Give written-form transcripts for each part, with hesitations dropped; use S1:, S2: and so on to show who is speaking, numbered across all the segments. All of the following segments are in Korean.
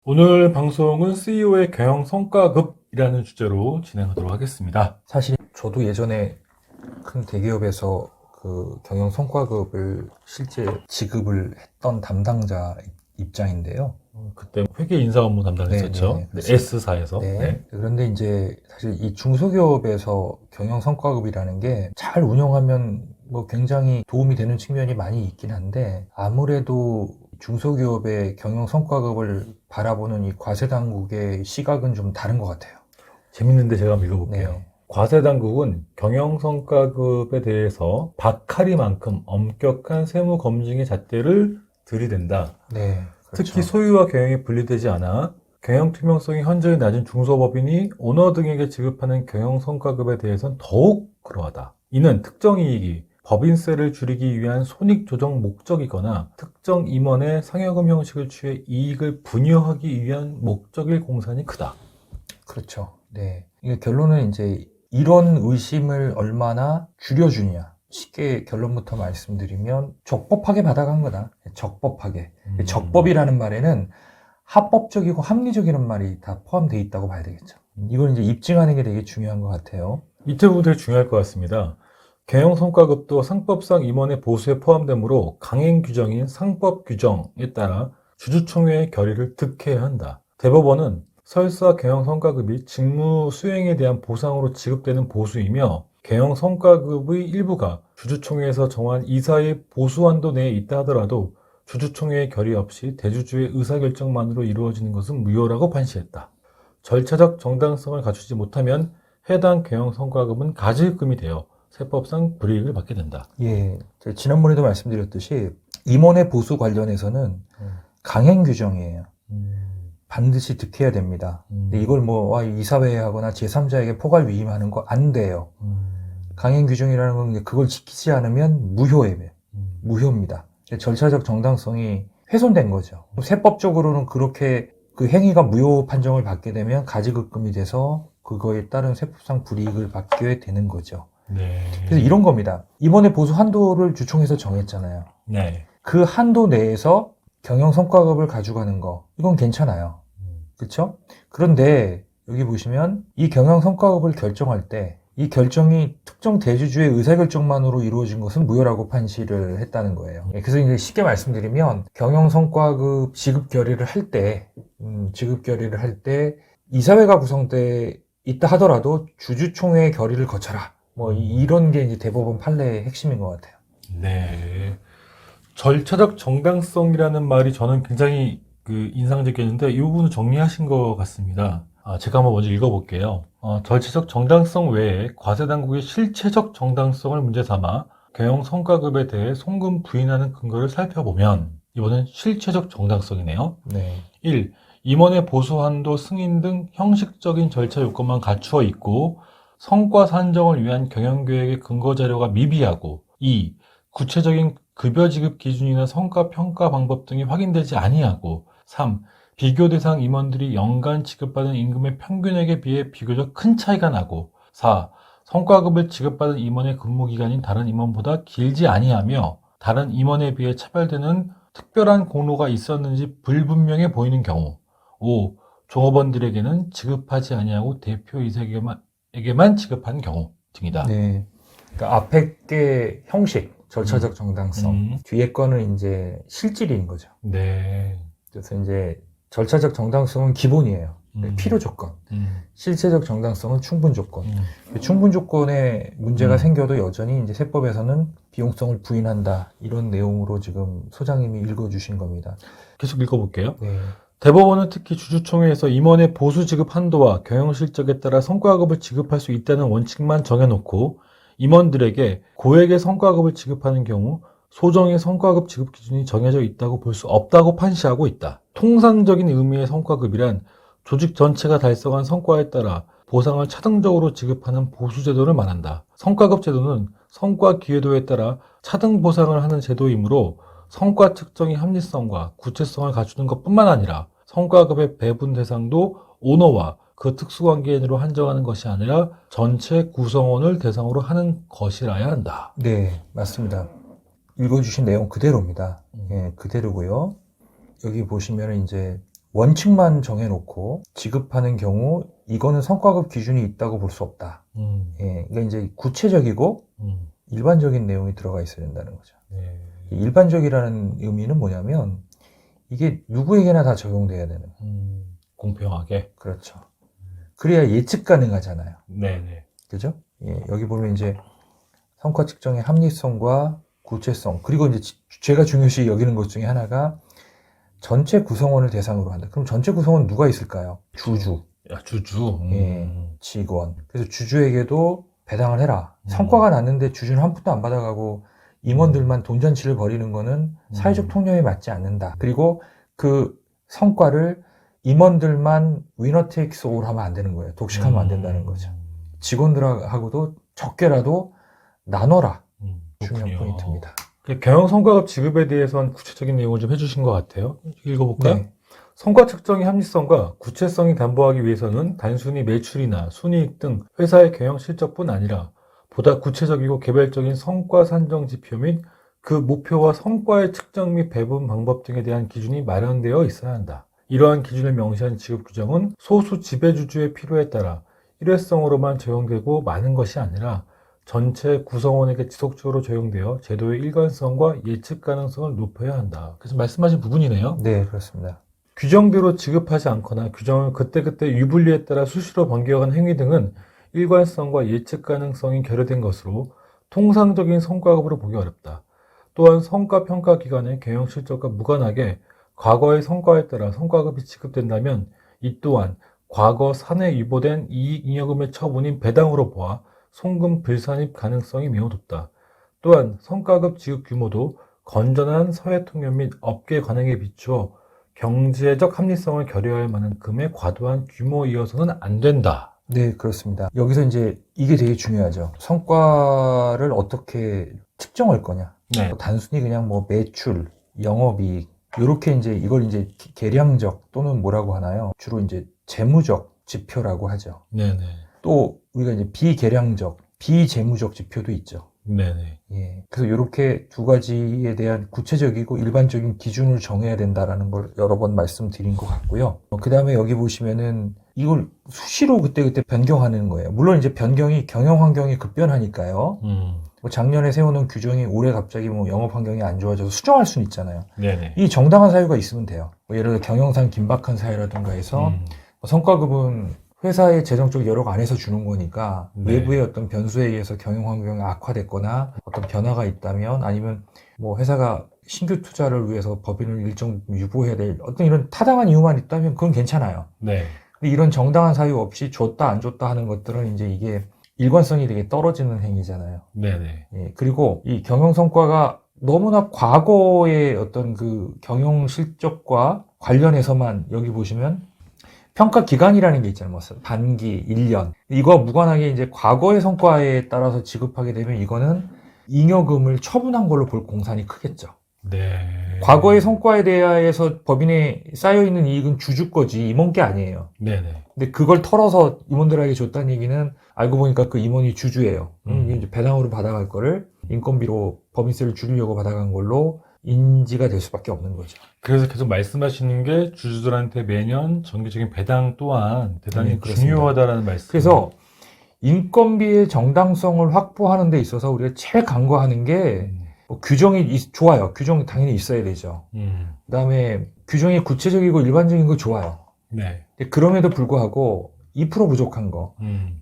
S1: 오늘 방송은 CEO의 경영 성과급이라는 주제로 진행하도록 하겠습니다.
S2: 사실 저도 예전에 큰 대기업에서 그 경영 성과급을 실제 지급을 했던 담당자 입장인데요.
S1: 그때 회계 인사 업무 담당했었죠.
S2: 네,
S1: 네, S사에서.
S2: 네.
S1: 네.
S2: 그런데 이제 사실 이 중소기업에서 경영 성과급이라는 게 잘 운영하면 뭐 굉장히 도움이 되는 측면이 많이 있긴 한데, 아무래도 중소기업의 경영 성과급을 바라보는 이 과세당국의 시각은 좀 다른 것 같아요.
S1: 재밌는데 제가 한번 읽어볼게요.
S2: 네.
S1: 과세당국은 경영성과급에 대해서 박하리만큼 엄격한 세무 검증의 잣대를 들이댄다.
S2: 네. 그렇죠.
S1: 특히 소유와 경영이 분리되지 않아 경영 투명성이 현저히 낮은 중소법인이 오너 등에게 지급하는 경영성과급에 대해서는 더욱 그러하다. 이는 특정 이익이 법인세를 줄이기 위한 손익조정 목적이거나 특정 임원의 상여금 형식을 취해 이익을 분여하기 위한 목적일 공산이 크다.
S2: 그렇죠. 네. 이게 결론은 이제 이런 의심을 얼마나 줄여주냐. 쉽게 결론부터 말씀드리면 적법하게 받아간 거다. 적법하게. 적법이라는 말에는 합법적이고 합리적이라는 말이 다 포함되어 있다고 봐야 되겠죠. 이걸 이제 입증하는 게 되게 중요한 것 같아요.
S1: 밑에 부분 되게 중요할 것 같습니다. 경영성과급도 상법상 임원의 보수에 포함되므로 강행 규정인 상법 규정에 따라 주주총회의 결의를 득해야 한다. 대법원은 설사 경영성과급이 직무 수행에 대한 보상으로 지급되는 보수이며 경영성과급의 일부가 주주총회에서 정한 이사의 보수한도 내에 있다 하더라도 주주총회의 결의 없이 대주주의 의사결정만으로 이루어지는 것은 무효라고 판시했다. 절차적 정당성을 갖추지 못하면 해당 경영성과급은 가질금이 되어 세법상 불이익을 받게 된다.
S2: 예. 제가 지난번에도 말씀드렸듯이 임원의 보수 관련해서는 강행 규정이에요. 반드시 득해야 됩니다. 근데 이걸 뭐 이사회에 하거나 제3자에게 포괄 위임하는 거 안 돼요. 강행 규정이라는 건 그걸 지키지 않으면 무효예요. 무효입니다. 절차적 정당성이 훼손된 거죠. 세법적으로는 그렇게 그 행위가 무효 판정을 받게 되면 가지급금이 돼서 그거에 따른 세법상 불이익을 받게 되는 거죠.
S1: 네.
S2: 그래서 이런 겁니다. 이번에 보수 한도를 주총에서 정했잖아요.
S1: 네.
S2: 그 한도 내에서 경영 성과급을 가져가는 거, 이건 괜찮아요. 그렇죠? 그런데 여기 보시면 이 경영 성과급을 결정할 때 이 결정이 특정 대주주의 의사결정만으로 이루어진 것은 무효라고 판시를 했다는 거예요. 그래서 이제 쉽게 말씀드리면 경영 성과급 지급 결의를 할 때, 이사회가 구성돼 있다 하더라도 주주총회의 결의를 거쳐라. 뭐 이런 게 이제 대법원 판례의 핵심인 것 같아요.
S1: 네. 절차적 정당성이라는 말이 저는 굉장히 인상적이었는데 이 부분은 정리하신 것 같습니다. 제가 한번 먼저 읽어볼게요. 절차적 정당성 외에 과세당국의 실체적 정당성을 문제 삼아 경영 성과급에 대해 송금 부인하는 근거를 살펴보면 이번엔 실체적 정당성이네요.
S2: 네.
S1: 1. 임원의 보수 한도 승인 등 형식적인 절차 요건만 갖추어 있고 성과 산정을 위한 경영계획의 근거 자료가 미비하고 2. 구체적인 급여 지급 기준이나 성과 평가 방법 등이 확인되지 아니하고 3. 비교 대상 임원들이 연간 지급받은 임금의 평균액에 비해 비교적 큰 차이가 나고 4. 성과급을 지급받은 임원의 근무기간이 다른 임원보다 길지 아니하며 다른 임원에 비해 차별되는 특별한 공로가 있었는지 불분명해 보이는 경우 5. 종업원들에게는 지급하지 아니하고 대표이사에게만 지급한 경우 등이다.
S2: 네. 그러니까 앞에 게 형식, 절차적 정당성, 뒤에 거는 이제 실질인 거죠.
S1: 네.
S2: 그래서 이제 절차적 정당성은 기본이에요. 필요 조건. 실체적 정당성은 충분 조건. 충분 조건에 문제가 생겨도 여전히 이제 세법에서는 비용성을 부인한다. 이런 내용으로 지금 소장님이 읽어주신 겁니다.
S1: 계속 읽어볼게요.
S2: 네.
S1: 대법원은 특히 주주총회에서 임원의 보수 지급 한도와 경영 실적에 따라 성과급을 지급할 수 있다는 원칙만 정해놓고 임원들에게 고액의 성과급을 지급하는 경우 소정의 성과급 지급 기준이 정해져 있다고 볼 수 없다고 판시하고 있다. 통상적인 의미의 성과급이란 조직 전체가 달성한 성과에 따라 보상을 차등적으로 지급하는 보수제도를 말한다. 성과급 제도는 성과 기여도에 따라 차등 보상을 하는 제도이므로 성과 측정의 합리성과 구체성을 갖추는 것뿐만 아니라 성과급의 배분 대상도 오너와 그 특수관계인으로 한정하는 것이 아니라 전체 구성원을 대상으로 하는 것이라야 한다.
S2: 네, 맞습니다. 읽어주신 내용 그대로입니다. 예, 그대로고요. 여기 보시면 이제 원칙만 정해놓고 지급하는 경우 이거는 성과급 기준이 있다고 볼 수 없다. 예, 그러니까 이제 구체적이고 일반적인 내용이 들어가 있어야 된다는 거죠.
S1: 네.
S2: 일반적이라는 의미는 뭐냐면 이게 누구에게나 다 적용돼야 되는.
S1: 공평하게.
S2: 그렇죠. 그래야 예측 가능하잖아요.
S1: 네네.
S2: 그죠? 예, 여기 보면 이제 성과 측정의 합리성과 구체성, 그리고 이제 제가 중요시 여기는 것 중에 하나가 전체 구성원을 대상으로 한다. 그럼 전체 구성원 누가 있을까요? 주주.
S1: 야, 주주.
S2: 예, 직원. 그래서 주주에게도 배당을 해라. 성과가 났는데 주주는 한 푼도 안 받아가고 임원들만 돈잔치를 벌이는 거는 사회적 통념에 맞지 않는다. 그리고 그 성과를 임원들만 위너 테이크스 올 하면 안 되는 거예요. 독식하면 안 된다는 거죠. 직원들하고도 적게라도 나눠라. 중요한
S1: 그렇군요.
S2: 포인트입니다.
S1: 경영 성과급 지급에 대해서는 구체적인 내용을 좀 해주신 것 같아요. 읽어볼까요?
S2: 네.
S1: 성과 측정의 합리성과 구체성이 담보하기 위해서는 단순히 매출이나 순이익 등 회사의 경영 실적뿐 아니라 보다 구체적이고 개별적인 성과 산정 지표 및 그 목표와 성과의 측정 및 배분 방법 등에 대한 기준이 마련되어 있어야 한다. 이러한 기준을 명시한 지급 규정은 소수 지배주주의 필요에 따라 일회성으로만 적용되고 마는 것이 아니라 전체 구성원에게 지속적으로 적용되어 제도의 일관성과 예측 가능성을 높여야 한다. 그래서 말씀하신 부분이네요.
S2: 네, 그렇습니다.
S1: 규정대로 지급하지 않거나 규정을 그때그때 유불리에 따라 수시로 변경한 행위 등은 일관성과 예측 가능성이 결여된 것으로 통상적인 성과급으로 보기 어렵다. 또한 성과평가 기간의 경영 실적과 무관하게 과거의 성과에 따라 성과급이 지급된다면 이 또한 과거 사내 유보된 이익 잉여금의 처분인 배당으로 보아 송금 불산입 가능성이 매우 높다. 또한 성과급 지급 규모도 건전한 사회 통념 및 업계 관행에 비추어 경제적 합리성을 결여할 만큼의 과도한 규모이어서는 안 된다.
S2: 네, 그렇습니다. 여기서 이제 이게 되게 중요하죠. 성과를 어떻게 측정할 거냐.
S1: 네.
S2: 단순히 그냥 뭐 매출, 영업이익, 요렇게 이제 이걸 이제 계량적 또는 뭐라고 하나요? 주로 이제 재무적 지표라고 하죠.
S1: 네네.
S2: 또 우리가 이제 비계량적, 비재무적 지표도 있죠.
S1: 네네.
S2: 예. 그래서 이렇게 두 가지에 대한 구체적이고 일반적인 기준을 정해야 된다라는 걸 여러 번 말씀드린 것 같고요. 그 다음에 여기 보시면은 이걸 수시로 그때그때 변경하는 거예요. 물론 이제 변경이 경영 환경이 급변하니까요. 뭐 작년에 세워놓은 규정이 올해 갑자기 뭐 영업 환경이 안 좋아져서 수정할 수는 있잖아요.
S1: 네네.
S2: 이 정당한 사유가 있으면 돼요. 뭐 예를 들어 경영상 긴박한 사유라든가 해서 성과급은 회사의 재정적 여력 안에서 주는 거니까
S1: 네.
S2: 외부의 어떤 변수에 의해서 경영 환경이 악화됐거나 어떤 변화가 있다면 아니면 뭐 회사가 신규 투자를 위해서 법인을 일정 유보해야 될 어떤 이런 타당한 이유만 있다면 그건 괜찮아요.
S1: 네.
S2: 근데 이런 정당한 사유 없이 줬다 안 줬다 하는 것들은 이제 이게 일관성이 되게 떨어지는 행위잖아요.
S1: 네네.
S2: 예, 그리고 이 경영 성과가 너무나 과거의 어떤 그 경영 실적과 관련해서만 여기 보시면 평가 기간이라는 게 있잖아요. 뭐 반기, 1년. 이거 무관하게 이제 과거의 성과에 따라서 지급하게 되면 이거는 잉여금을 처분한 걸로 볼 공산이 크겠죠.
S1: 네.
S2: 과거의 성과에 대해서 법인에 쌓여있는 이익은 주주 거지 임원 게 아니에요.
S1: 네네.
S2: 근데 그걸 털어서 임원들에게 줬다는 얘기는 알고 보니까 그 임원이 주주예요. 이제 배당으로 받아갈 거를 인건비로 법인세를 줄이려고 받아간 걸로 인지가 될 수밖에 없는 거죠.
S1: 그래서 계속 말씀하시는 게 주주들한테 매년 정기적인 배당 또한 대단히
S2: 네, 그렇습니다.
S1: 중요하다라는 말씀.
S2: 그래서 인건비의 정당성을 확보하는 데 있어서 우리가 제일 간과하는 게 뭐 규정이 좋아요. 규정이 당연히 있어야 되죠. 그다음에 규정이 구체적이고 일반적인 거 좋아요.
S1: 네.
S2: 근데 그럼에도 불구하고 2% 부족한 거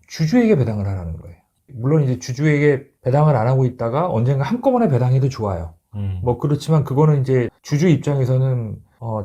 S2: 주주에게 배당을 하라는 거예요. 물론 이제 주주에게 배당을 안 하고 있다가 언젠가 한꺼번에 배당해도 좋아요. 뭐 그렇지만 그거는 이제 주주 입장에서는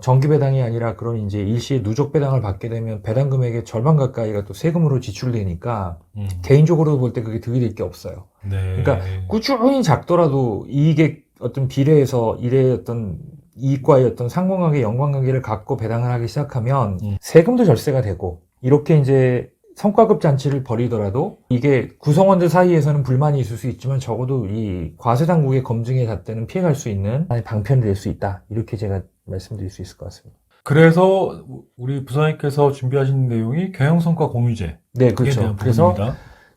S2: 정기 배당이 아니라 그런 이제 일시에 누적 배당을 받게 되면 배당 금액의 절반 가까이가 또 세금으로 지출되니까 개인적으로 볼 때 그게 득이 될 게 없어요.
S1: 네.
S2: 그러니까 꾸준히 작더라도 이익의 어떤 비례해서 일의 어떤 이익과의 어떤 상관관계, 연관관계를 갖고 배당을 하기 시작하면 세금도 절세가 되고 이렇게 이제 성과급 잔치를 벌이더라도 이게 구성원들 사이에서는 불만이 있을 수 있지만 적어도 이 과세당국의 검증의 잣대는 피해갈 수 있는 방편이 될 수 있다. 이렇게 제가 말씀드릴 수 있을 것 같습니다.
S1: 그래서 우리 부사님께서 준비하신 내용이 경영성과 공유제.
S2: 네, 그렇죠. 그래서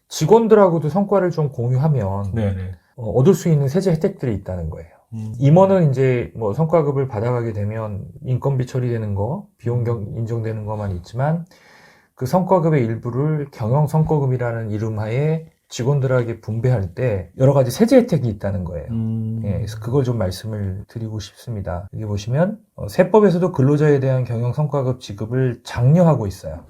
S2: 직원들하고도 성과를 좀 공유하면
S1: 네네.
S2: 얻을 수 있는 세제 혜택들이 있다는 거예요. 임원은 이제 뭐 성과급을 받아가게 되면 인건비 처리되는 거, 비용 인정되는 것만 있지만 그 성과급의 일부를 경영 성과급이라는 이름하에 직원들에게 분배할 때 여러 가지 세제 혜택이 있다는 거예요. 예, 그래서 그걸 좀 말씀을 드리고 싶습니다. 여기 보시면 세법에서도 근로자에 대한 경영 성과급 지급을 장려하고 있어요.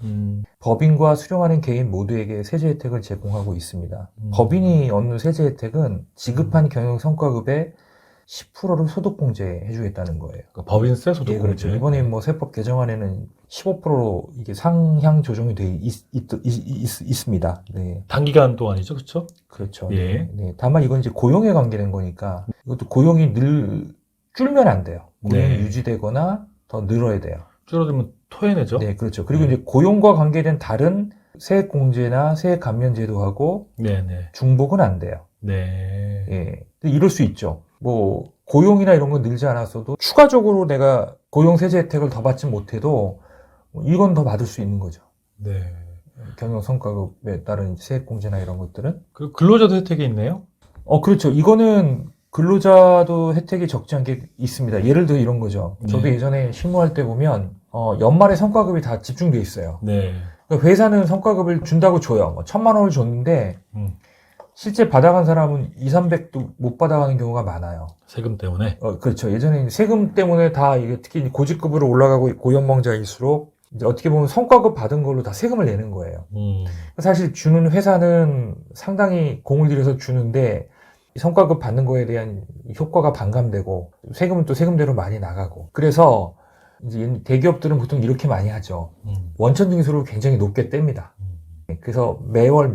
S2: 법인과 수령하는 개인 모두에게 세제 혜택을 제공하고 있습니다. 법인이 얻는 세제 혜택은 지급한 경영 성과급의 10%를 소득공제 해주겠다는 거예요.
S1: 그러니까 법인세
S2: 예,
S1: 소득공제.
S2: 그렇죠. 이번에 뭐 세법 개정안에는 15%로 이게 상향 조정이 돼 있습니다. 네.
S1: 단기간 동안이죠, 그렇죠?
S2: 그렇죠.
S1: 예.
S2: 네. 네. 다만 이건 이제 고용에 관계된 거니까 이것도 고용이 늘 줄면 안 돼요. 고용이
S1: 네.
S2: 유지되거나 더 늘어야 돼요.
S1: 줄어들면 토해내죠.
S2: 네, 그렇죠. 그리고 이제 고용과 관계된 다른 세액공제나 세액감면제도하고
S1: 네네.
S2: 중복은 안 돼요.
S1: 네.
S2: 예. 이럴 수 있죠. 뭐 고용이나 이런 건 늘지 않았어도 추가적으로 내가 고용 세제 혜택을 더 받지 못해도 이건 더 받을 수 있는 거죠.
S1: 네.
S2: 경영 성과급에 따른 세액공제나 이런 것들은.
S1: 그리고 근로자도 혜택이 있네요.
S2: 그렇죠. 이거는 근로자도 혜택이 적지 않게 있습니다. 예를 들어 이런 거죠. 저도
S1: 네.
S2: 예전에 실무할 때 보면 연말에 성과급이 다 집중돼 있어요.
S1: 네.
S2: 그러니까 회사는 성과급을 준다고 줘요. 뭐 1,000만 원을 줬는데 실제 받아간 사람은 200~300도 못 받아가는 경우가 많아요.
S1: 세금 때문에.
S2: 그렇죠. 예전에 세금 때문에 다 이게 특히 고직급으로 올라가고 고연봉자일수록 이제 어떻게 보면 성과급 받은 걸로 다 세금을 내는 거예요. 사실 주는 회사는 상당히 공을 들여서 주는데 성과급 받는 거에 대한 효과가 반감되고 세금은 또 세금대로 많이 나가고 그래서 이제 대기업들은 보통 이렇게 많이 하죠. 원천 징수를 굉장히 높게 뗍니다. 그래서 매월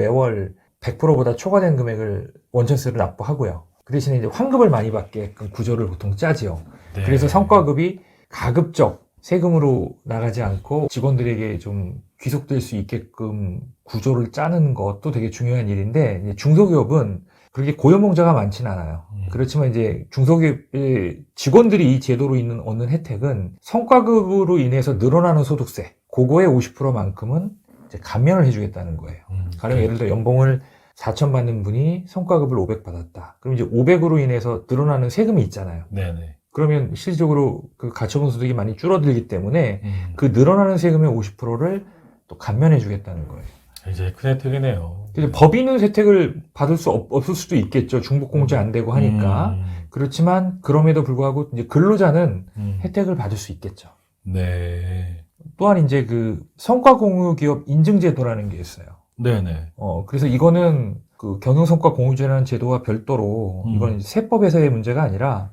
S2: 100%보다 초과된 금액을 원천세를 납부하고요. 그 대신에 이제 환급을 많이 받게끔 구조를 보통 짜지요.
S1: 네.
S2: 그래서 성과급이 가급적 세금으로 나가지 않고 직원들에게 좀 귀속될 수 있게끔 구조를 짜는 것도 되게 중요한 일인데 이제 중소기업은 그렇게 고연봉자가 많지는 않아요. 그렇지만 이제 중소기업의 직원들이 이 제도로 얻는 혜택은 성과급으로 인해서 늘어나는 소득세 그거의 50%만큼은 이제 감면을 해주겠다는 거예요. 가령 예를 들어 연봉을 4,000 받는 분이 성과급을 500 받았다. 그럼 이제 500으로 인해서 늘어나는 세금이 있잖아요.
S1: 네네.
S2: 그러면 실질적으로 그 가처분 소득이 많이 줄어들기 때문에 그 늘어나는 세금의 50%를 또 감면해 주겠다는 거예요.
S1: 이제 큰 혜택이네요.
S2: 근데 법인은 혜택을 받을 수 없을 수도 있겠죠. 중복공제 안 되고 하니까. 그렇지만 그럼에도 불구하고 이제 근로자는 혜택을 받을 수 있겠죠.
S1: 네.
S2: 또한 이제 그 성과공유기업 인증제도라는 게 있어요.
S1: 네네.
S2: 그래서 이거는 그 경영성과공유제라는 제도와 별도로 이건 이제 세법에서의 문제가 아니라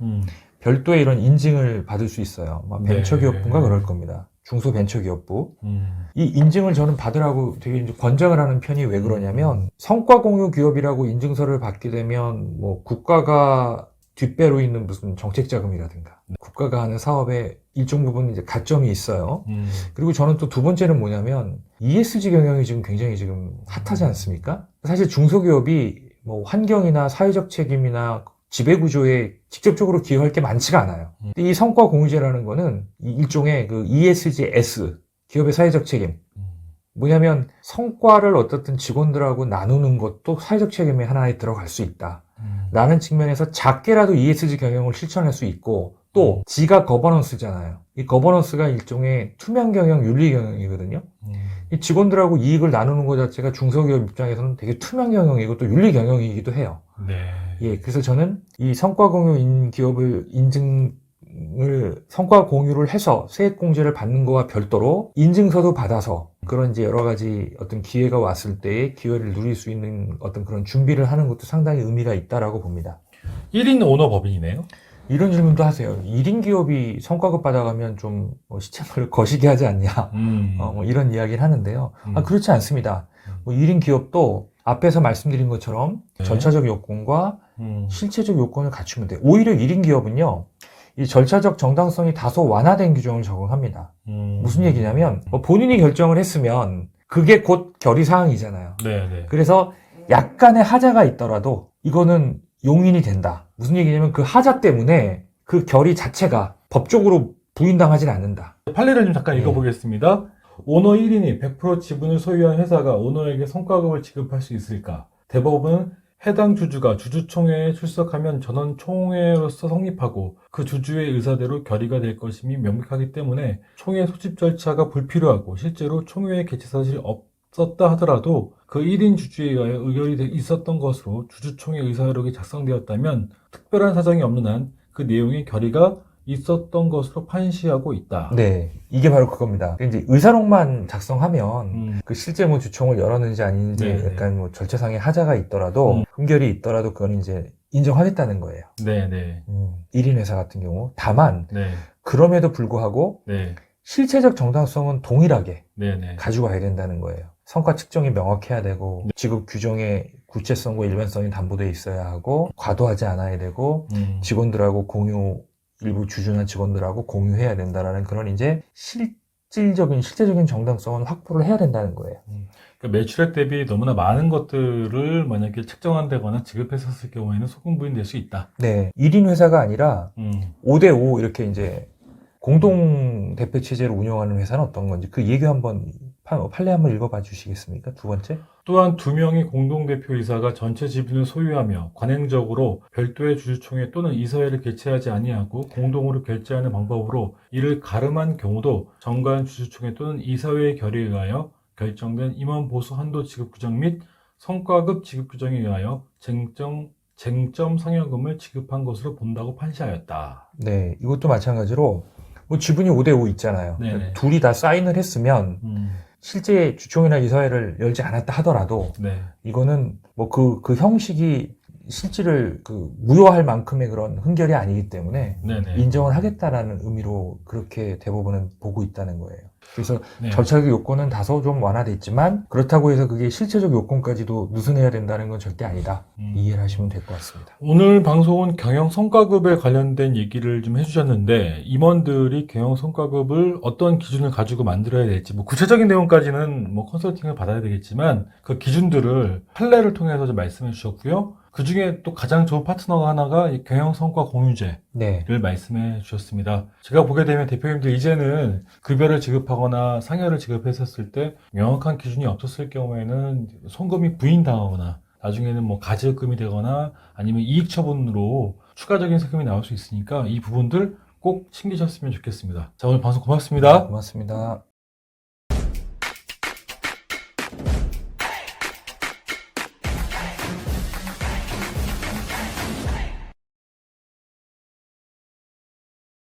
S2: 별도의 이런 인증을 받을 수 있어요. 벤처기업부인가 그럴 겁니다. 중소벤처기업부. 이 인증을 저는 받으라고 되게 이제 권장을 하는 편이 왜 그러냐면 성과공유기업이라고 인증서를 받게 되면 뭐 국가가 뒷배로 있는 무슨 정책자금이라든가 국가가 하는 사업에 일정 부분 이제 가점이 있어요. 그리고 저는 또 두 번째는 뭐냐면 ESG 경영이 지금 굉장히 지금 핫하지 않습니까? 사실 중소기업이 뭐 환경이나 사회적 책임이나 지배구조에 직접적으로 기여할 게 많지가 않아요. 이 성과공유제라는 거는 일종의 그 ESGS, 기업의 사회적 책임. 뭐냐면 성과를 어떻든 직원들하고 나누는 것도 사회적 책임의 하나에 들어갈 수 있다. 라는 측면에서 작게라도 ESG 경영을 실천할 수 있고 또 G가 거버넌스잖아요. 이 거버넌스가 일종의 투명 경영, 윤리 경영이거든요. 이 직원들하고 이익을 나누는 것 자체가 중소기업 입장에서는 되게 투명 경영이고 또 윤리 경영이기도 해요.
S1: 네.
S2: 예, 그래서 저는 이 성과 공유 기업을 성과 공유를 해서 세액 공제를 받는 거와 별도로 인증서도 받아서 그런 이제 여러 가지 어떤 기회가 왔을 때에 기회를 누릴 수 있는 어떤 그런 준비를 하는 것도 상당히 의미가 있다라고 봅니다.
S1: 1인 오너 법인이네요?
S2: 이런 질문도 하세요. 1인 기업이 성과급 받아가면 좀 시청을 거시기 하지 않냐. 뭐 이런 이야기를 하는데요. 그렇지 않습니다. 뭐 1인 기업도 앞에서 말씀드린 것처럼 절차적 요건과 실체적 요건을 갖추면 돼요. 오히려 1인 기업은요, 이 절차적 정당성이 다소 완화된 규정을 적용합니다. 무슨 얘기냐면, 본인이 결정을 했으면 그게 곧 결의사항이잖아요.
S1: 네네.
S2: 그래서 약간의 하자가 있더라도 이거는 용인이 된다. 무슨 얘기냐면 그 하자 때문에 그 결의 자체가 법적으로 부인당하지는 않는다.
S1: 판례를 좀 잠깐 읽어보겠습니다. 오너 1인이 100% 지분을 소유한 회사가 오너에게 성과급을 지급할 수 있을까? 대법원은 해당 주주가 주주총회에 출석하면 전원 총회로서 성립하고 그 주주의 의사대로 결의가 될 것임이 명백하기 때문에 총회 소집 절차가 불필요하고 실제로 총회 개최 사실이 없었다 하더라도 그 1인 주주에 의하여 의결이 있었던 것으로 주주총회 의사록이 작성되었다면 특별한 사정이 없는 한 그 내용의 결의가 있었던 것으로 판시하고 있다.
S2: 네, 이게 바로 그겁니다. 이제 의사록만 작성하면 그 실제 뭐 주총을 열었는지 아닌지
S1: 네네.
S2: 약간 뭐 절차상의 하자가 있더라도 흠결이 있더라도 그건 이제 인정하겠다는 거예요.
S1: 네네.
S2: 1인 회사 같은 경우. 다만
S1: 네.
S2: 그럼에도 불구하고
S1: 네.
S2: 실체적 정당성은 동일하게
S1: 네네.
S2: 가지고 가야 된다는 거예요. 성과 측정이 명확해야 되고 지급 규정의 구체성과 일반성이 담보되어 있어야 하고 과도하지 않아야 되고 직원들하고 일부 주주나 직원들하고 공유해야 된다라는 그런 이제 실제적인 정당성은 확보를 해야 된다는 거예요.
S1: 그러니까 매출액 대비 너무나 많은 것들을 만약에 책정한다거나 지급했었을 경우에는 소금부인 될 수 있다.
S2: 네, 1인 회사가 아니라 5대5 이렇게 이제 공동 대표 체제를 운영하는 회사는 어떤 건지 그 얘기 한번 판례 한번 읽어봐 주시겠습니까? 두 번째.
S1: 또한 2명의 공동대표이사가 전체 지분을 소유하며 관행적으로 별도의 주주총회 또는 이사회를 개최하지 아니하고 공동으로 결제하는 방법으로 이를 가름한 경우도 정관 주주총회 또는 이사회의 결의에 의하여 결정된 임원 보수 한도 지급 규정 및 성과급 지급 규정에 의하여 쟁점 상여금을 지급한 것으로 본다고 판시하였다.
S2: 네, 이것도 마찬가지로 뭐 지분이 5대5 있잖아요.
S1: 네네.
S2: 둘이 다 사인을 했으면 실제 주총이나 이사회를 열지 않았다 하더라도
S1: 네.
S2: 이거는 뭐 그 형식이 실질을 무효할 만큼의 그런 흠결이 아니기 때문에
S1: 네네.
S2: 인정을 하겠다라는 의미로 그렇게 대부분은 보고 있다는 거예요. 그래서
S1: 네.
S2: 절차적 요건은 다소 좀 완화됐지만 그렇다고 해서 그게 실체적 요건까지도 누선해야 된다는 건 절대 아니다. 이해를 하시면 될 것 같습니다.
S1: 오늘 방송은 경영 성과급에 관련된 얘기를 좀 해주셨는데 임원들이 경영 성과급을 어떤 기준을 가지고 만들어야 될지 뭐 구체적인 내용까지는 뭐 컨설팅을 받아야 되겠지만 그 기준들을 판례를 통해서 좀 말씀해 주셨고요. 그 중에 또 가장 좋은 파트너가 하나가 이 경영 성과 공유제를
S2: 네.
S1: 말씀해 주셨습니다. 제가 보게 되면 대표님들 이제는 급여를 지급하거나 상여를 지급했었을 때 명확한 기준이 없었을 경우에는 송금이 부인당하거나 나중에는 뭐 가지급금이 되거나 아니면 이익 처분으로 추가적인 세금이 나올 수 있으니까 이 부분들 꼭 챙기셨으면 좋겠습니다. 자, 오늘 방송 고맙습니다.
S2: 고맙습니다.